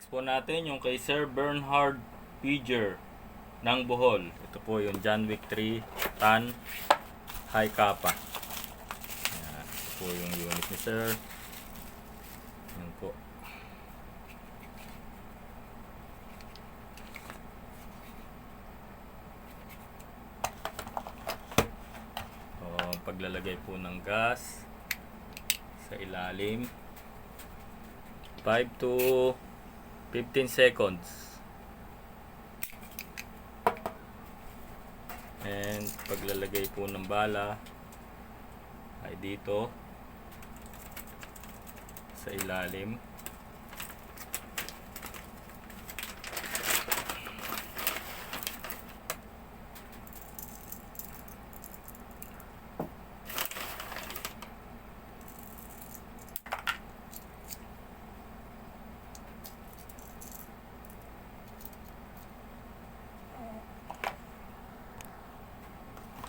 Next po natin yung kay Sir Bernhard Piger ng Bohol. Ito po yung John Wick 3 Tan High Kappa. Ayan, ito po yung unit ni Sir. Ayan po. Paglalagay po ng gas sa ilalim, 5 to 15 seconds. And paglalagay po ng bala ay dito sa ilalim.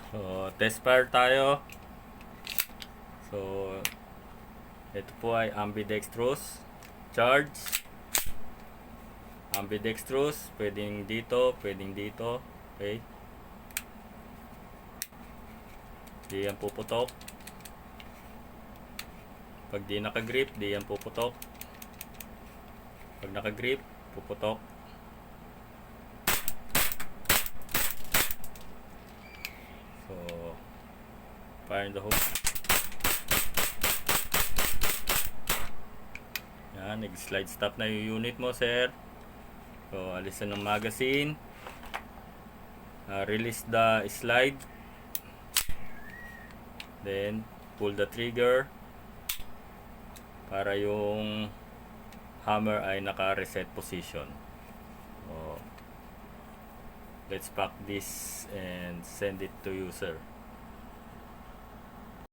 So, test fire tayo. So, ito po ay ambidextrous charge. Ambidextrous, pwedeng dito, pwedeng dito. Okay. Di yan puputok. Pag di nakagrip, di yan puputok. Pag nakagrip, puputok. So, fire in the hole. Yan, nag-slide stop na yung unit mo, sir. So, alisan ng magazine. Release the slide. Then, pull the trigger para yung hammer ay naka-reset position. So, let's pack this and send it to you, sir.